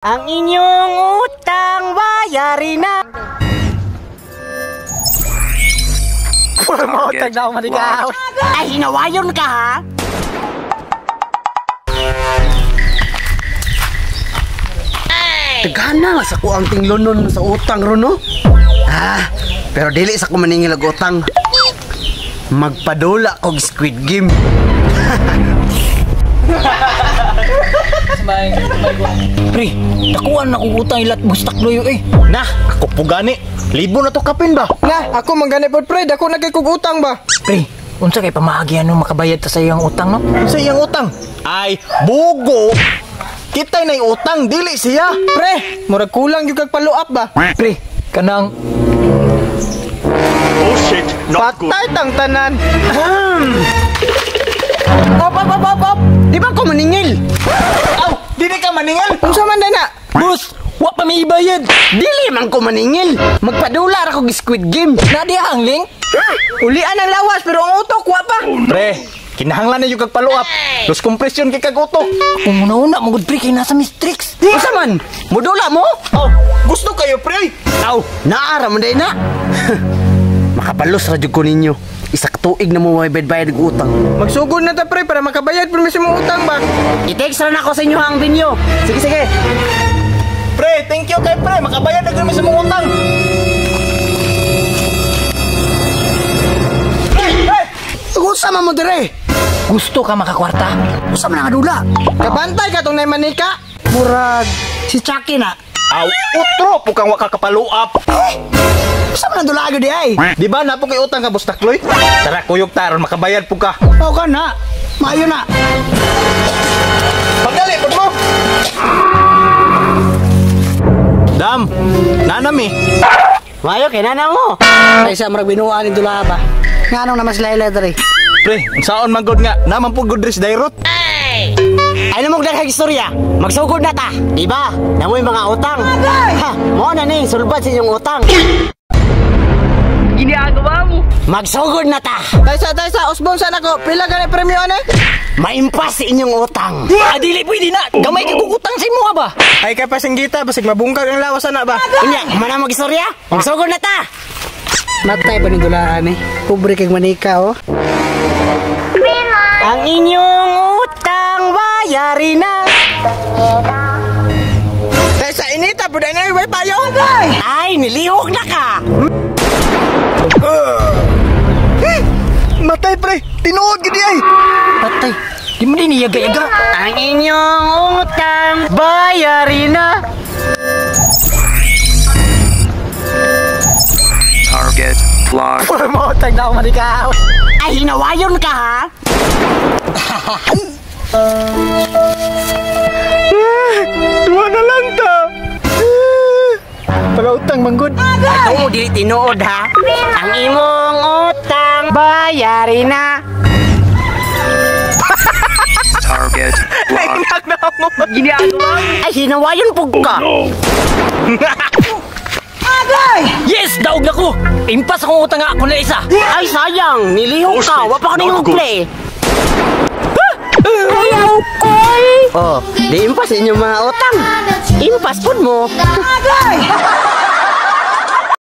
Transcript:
Ang inyong utang bayarin na. Utang na ako manigaw. Ay, hinawayon ka ha? Tagana sa ko ang tinglonon sa utang ron no. Pero dili sa ko maningil og utang. Magpadula og Squid Game. Pre, takuan na kong utang ilat bustak loyo eh. Nah, ako po gani. Libo na to kapin ba? Nah, ako manggani pod pre, dako nagkay kog utang ba? Pre, unsa kay pamahagian no makabayad ta sa iyang utang no? Sa iyang utang? Ay, bugo! Kitay na yung utang, dili siya! Pre, murag kulang yung kag follow up ba? Pre, kanang Oh shit, not good. Patay tang tanan. Op! Di ba ko maningil? Aw, dili ka maningil! Unsa man dana? Boss, wa pa may ibayad. Dili man ko maningil. Magpadula ra kog Squid Game. Na di ang link? Ulian ang lawas pero ang utok wa pa. Pre, kinahanglan na yung kagpaluap. Los kompresyon kay kagutok. Ako muna magud pre kay nasa Mistrix. Unsa man? Mudula mo? Aw, gusto kayo pre? Aw, naara man day na. Makapalos ra jud ko ninyo. Isa ka tuig na mo bayad og utang. Magsugod na ta pre para makabayad pero mismo utang ba? I-text ra na ako sa inyo ang binyo. Sige. Pre, thank you kay pre. Makabayad na kami sa mong utang. Usa man mo dire. Gusto ka makakwarta? Usa man nga dula. Kabantay ka tong nay manika. Murag si Chucky na. Aw, utro po kang wakapaluap. Usa man dula agad di ay. Di ba na po kay utang ka bustakloy? Tara kuyog taron makabayad po ka. Aw ka na. Maayo na. Pagdali po mo. Dam, nanami. Maayo kay nana mo. Ay sa murag binuan ni dula ba. Nganong naman sila dire. Pre, ang saon man good nga, naman po good dress dairot. Ay namog daghang istorya. Magsugod na ta. Diba? Namoy mga utang. Ha, mo na ni sulbad sa inyong utang. Ginagawa mo. Magsugod na ta. Taysa, usbon sana ko. Pila gani premyo ane? Maimpas sa inyong utang. Dili pwede na. Gamay kay kog utang sa imo ba? Ay kay pasinggita basig mabungkag ang lawas ana ba? Unya, mana mag istorya? Magsugod na ta. Matay ba ni dulaan eh? Kubre kag manika oh. Ang inyong utang bayarin na. Taysa inita pud na way payo. Ay, nilihok na ka. Matay pre, tinuod gidi ay. Patay. Di mo din iyaga-yaga. Ang inyong utang bayarin na. Target locked. Utang na ako manigaw. Ay, hinawayon ka ha? Duwa na lang ta. Pag-utang manggod. Ito di tinuod ha? Ang imong utang bayarin na. Target locked. Ginagawa mo. Ay, hinawayon po ka. Yes, daog na ko. Impas akong utang nga ako na isa. Ay, sayang. Nilihok ka. Wapa ka na yung play. Ayaw ko. Oh, di impas sa inyong mga utang. Impas pud mo.